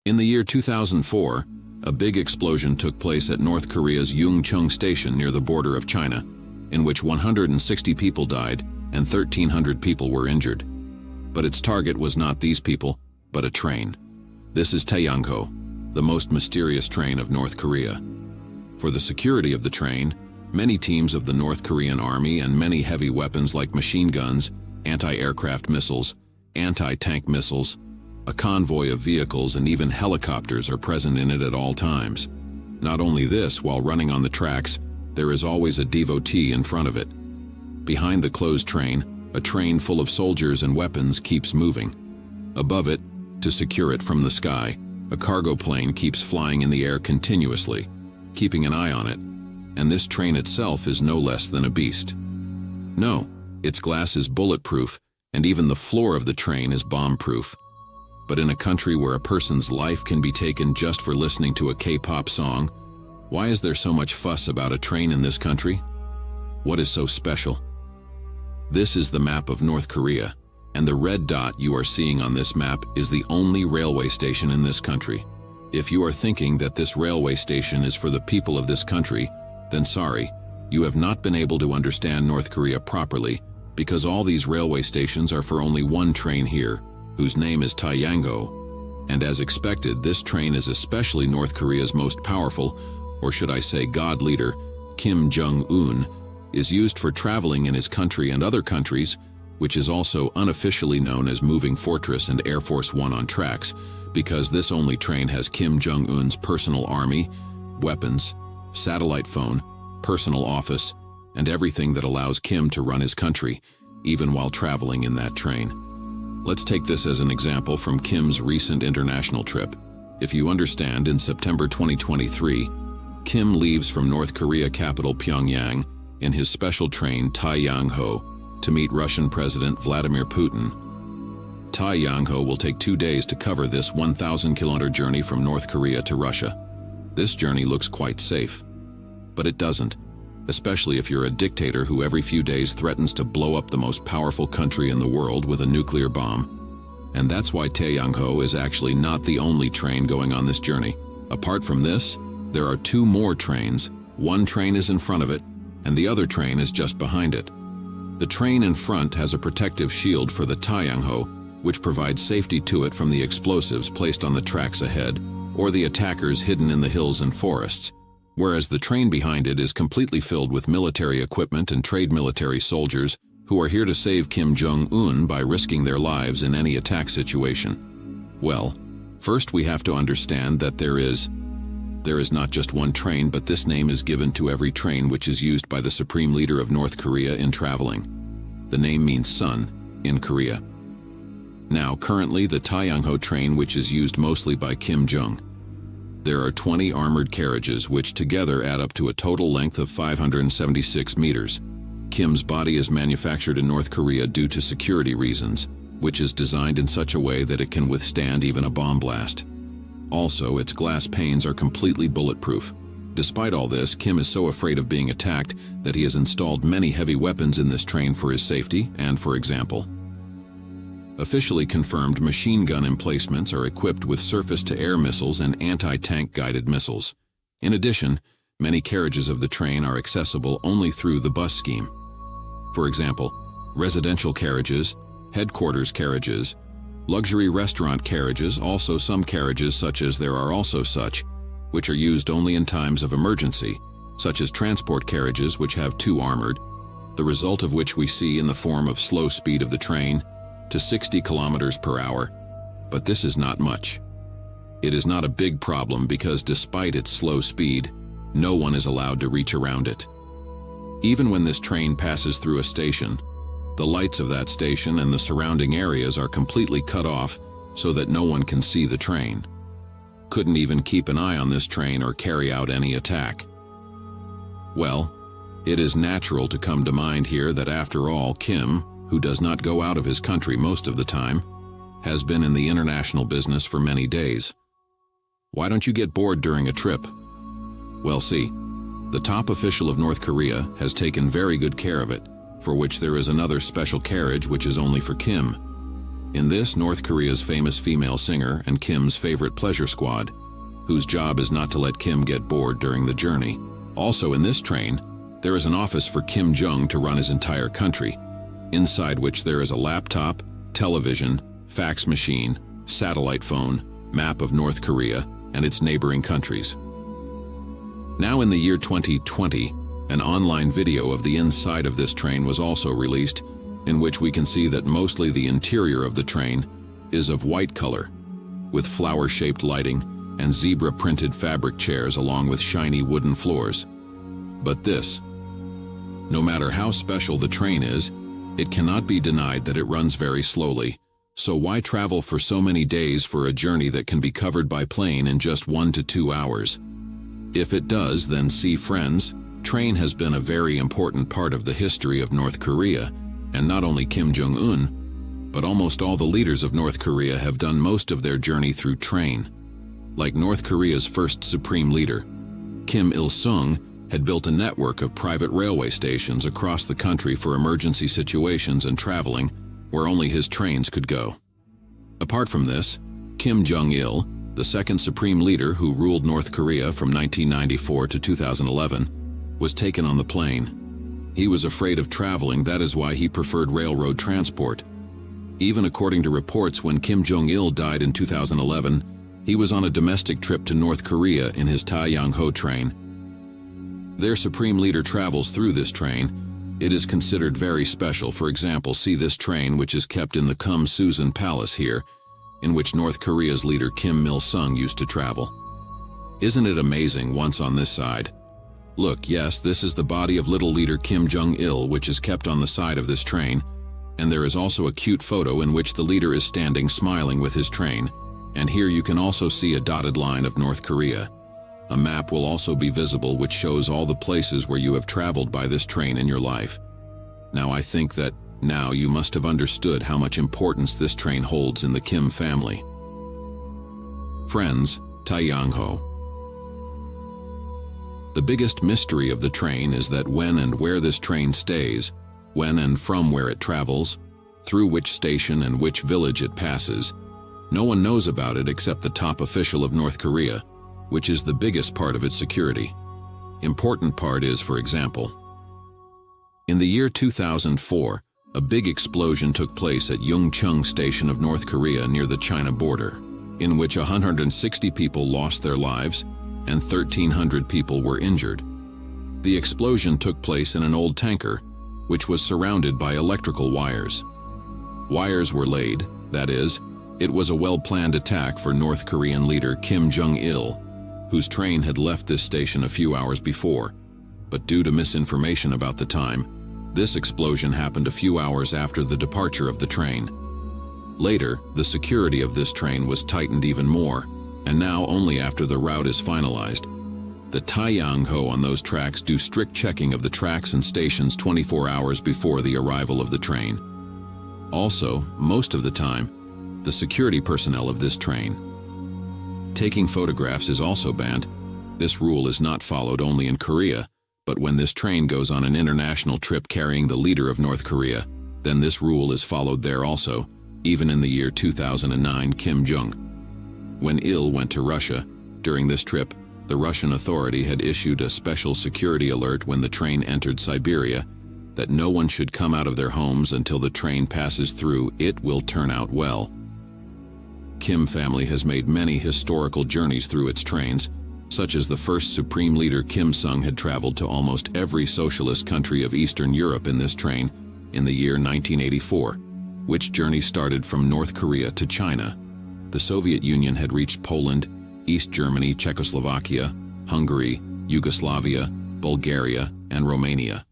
In the year 2004, a big explosion took place at North Korea's Yungcheong Station near the border of China, in which 160 people died and 1,300 people were injured. But its target was not these people, but a train. This is Taeyangho, the most mysterious train of North Korea. For the security of the train, many teams of the North Korean Army and many heavy weapons like machine guns, anti-aircraft missiles, anti-tank missiles, a convoy of vehicles and even helicopters are present in it at all times. Not only this, while running on the tracks, there is always a devotee in front of it. Behind the closed train, a train full of soldiers and weapons keeps moving. Above it, to secure it from the sky, a cargo plane keeps flying in the air continuously, keeping an eye on it, and this train itself is no less than a beast. No, its glass is bulletproof, and even the floor of the train is bomb-proof. But in a country where a person's life can be taken just for listening to a K-pop song, why is there so much fuss about a train in this country? What is so special? This is the map of North Korea, and the red dot you are seeing on this map is the only railway station in this country. If you are thinking that this railway station is for the people of this country, then sorry, you have not been able to understand North Korea properly, because all these railway stations are for only one train here, whose name is Taeyangho, and as expected, this train is especially North Korea's most powerful, or should I say God leader, Kim Jong Un, is used for traveling in his country and other countries, which is also unofficially known as Moving Fortress and Air Force One on tracks, because this only train has Kim Jong Un's personal army, weapons, satellite phone, personal office, and everything that allows Kim to run his country, even while traveling in that train. Let's take this as an example from Kim's recent international trip. If you understand, in September 2023, Kim leaves from North Korea capital Pyongyang in his special train Taeyangho to meet Russian President Vladimir Putin. Taeyangho will take 2 days to cover this 1,000-kilometer journey from North Korea to Russia. This journey looks quite safe, but it doesn't, especially if you're a dictator who every few days threatens to blow up the most powerful country in the world with a nuclear bomb. And that's why Taeyangho is actually not the only train going on this journey. Apart from this, there are 2 more trains. One train is in front of it, and the other train is just behind it. The train in front has a protective shield for the Taeyangho, which provides safety to it from the explosives placed on the tracks ahead, or the attackers hidden in the hills and forests, whereas the train behind it is completely filled with military equipment and trained military soldiers who are here to save Kim Jong Un by risking their lives in any attack situation. Well, first we have to understand that there is not just one train, but this name is given to every train which is used by the supreme leader of North Korea in traveling. The name means sun in Korea. Now, currently, the Taeyangho train, which is used mostly by Kim Jong. There are 20 armored carriages, which together add up to a total length of 576 meters. Kim's body is manufactured in North Korea due to security reasons, which is designed in such a way that it can withstand even a bomb blast. Also, its glass panes are completely bulletproof. Despite all this, Kim is so afraid of being attacked that he has installed many heavy weapons in this train for his safety and for example. Officially confirmed machine gun emplacements are equipped with surface-to-air missiles and anti-tank guided missiles. In addition, many carriages of the train are accessible only through the bus scheme. For example, residential carriages, headquarters carriages, luxury restaurant carriages, also some carriages such as there are also such, which are used only in times of emergency, such as transport carriages which have 2 armored, the result of which we see in the form of slow speed of the train, to 60 kilometers per hour, but this is not much. It is not a big problem because despite its slow speed, no one is allowed to reach around it. Even when this train passes through a station, the lights of that station and the surrounding areas are completely cut off so that no one can see the train. Couldn't even keep an eye on this train or carry out any attack. Well, it is natural to come to mind here that after all, Kim, who does not go out of his country most of the time, has been in the international business for many days. Why don't you get bored during a trip? Well, see, the top official of North Korea has taken very good care of it, for which there is another special carriage which is only for Kim. In this, North Korea's famous female singer and Kim's favorite pleasure squad, whose job is not to let Kim get bored during the journey. Also in this train, there is an office for Kim Jong to run his entire country, inside which there is a laptop, television, fax machine, satellite phone, map of North Korea and its neighboring countries. Now in the year 2020, an online video of the inside of this train was also released, in which we can see that mostly the interior of the train is of white color, with flower-shaped lighting and zebra-printed fabric chairs along with shiny wooden floors. But this, no matter how special the train is, it cannot be denied that it runs very slowly. So why travel for so many days for a journey that can be covered by plane in just 1 to 2 hours? If it does, then see friends, train has been a very important part of the history of North Korea, and not only Kim Jong Un, but almost all the leaders of North Korea have done most of their journey through train. Like North Korea's first supreme leader, Kim Il-sung, had built a network of private railway stations across the country for emergency situations and traveling, where only his trains could go. Apart from this, Kim Jong-il, the second supreme leader who ruled North Korea from 1994 to 2011, was taken on the plane. He was afraid of traveling, that is why he preferred railroad transport. Even according to reports, when Kim Jong-il died in 2011, he was on a domestic trip to North Korea in his Taeyang-ho train. Their supreme leader travels through this train. It is considered very special. For example, see this train, which is kept in the Kumsusan Palace here, in which North Korea's leader Kim Il-sung used to travel. Isn't it amazing? Once on this side, look, yes, this is the body of little leader Kim Jong-il, which is kept on the side of this train, and there is also a cute photo in which the leader is standing smiling with his train, and here you can also see a dotted line of North Korea. A map will also be visible which shows all the places where you have traveled by this train in your life. Now I think that now you must have understood how much importance this train holds in the Kim family. Friends, Taeyang-ho. The biggest mystery of the train is that when and where this train stays, when and from where it travels, through which station and which village it passes, no one knows about it except the top official of North Korea, which is the biggest part of its security. Important part is, for example, in the year 2004, a big explosion took place at Yongchung Station of North Korea near the China border, in which 160 people lost their lives and 1,300 people were injured. The explosion took place in an old tanker, which was surrounded by electrical wires. Wires were laid, that is, it was a well-planned attack for North Korean leader Kim Jong-il, whose train had left this station a few hours before, but due to misinformation about the time, this explosion happened a few hours after the departure of the train. Later, the security of this train was tightened even more, and now only after the route is finalized. The Taeyang-ho on those tracks do strict checking of the tracks and stations 24 hours before the arrival of the train. Also, most of the time, the security personnel of this train. Taking photographs is also banned. This rule is not followed only in Korea, but when this train goes on an international trip carrying the leader of North Korea, then this rule is followed there also, even in the year 2009 Kim Jong. When Il went to Russia, during this trip, the Russian authority had issued a special security alert when the train entered Siberia, that no one should come out of their homes until the train passes through. It will turn out well. Kim family has made many historical journeys through its trains, such as the first supreme leader Kim Il-sung had traveled to almost every socialist country of Eastern Europe in this train in the year 1984, which journey started from North Korea to China. The Soviet Union had reached Poland, East Germany, Czechoslovakia, Hungary, Yugoslavia, Bulgaria, and Romania.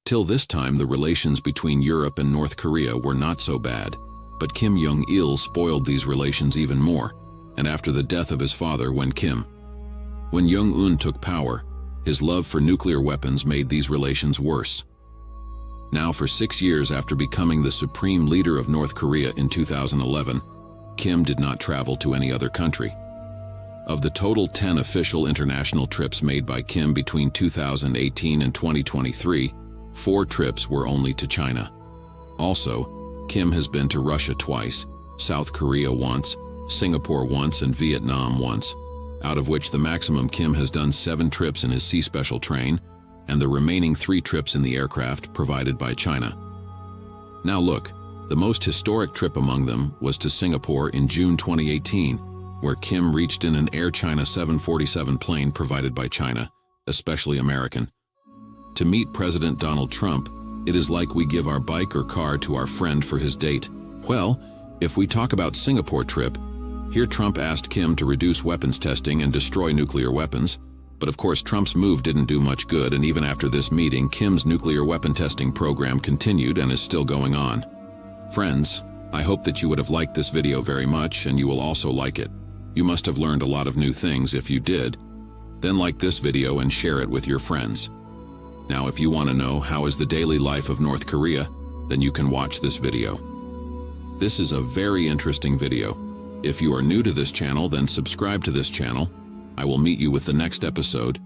Till this time, the relations between Europe and North Korea were not so bad, but Kim Jong-il spoiled these relations even more, and after the death of his father when Jong-un took power, his love for nuclear weapons made these relations worse. Now for 6 years after becoming the supreme leader of North Korea in 2011, Kim did not travel to any other country. Of the total 10 official international trips made by Kim between 2018 and 2023, 4 trips were only to China. Also, Kim has been to Russia twice, South Korea once, Singapore once, and Vietnam once, out of which the maximum Kim has done 7 trips in his Sea Special train, and the remaining 3 trips in the aircraft provided by China. Now look, the most historic trip among them was to Singapore in June 2018, where Kim reached in an Air China 747 plane provided by China, especially American. To meet President Donald Trump, it is like we give our bike or car to our friend for his date. Well, if we talk about Singapore trip, here Trump asked Kim to reduce weapons testing and destroy nuclear weapons, but of course Trump's move didn't do much good, and even after this meeting, Kim's nuclear weapon testing program continued and is still going on. Friends, I hope that you would have liked this video very much, and you will also like it. You must have learned a lot of new things. If you did, then like this video and share it with your friends. Now, if you want to know how is the daily life of North Korea, then you can watch this video. This is a very interesting video. If you are new to this channel, then subscribe to this channel. I will meet you with the next episode.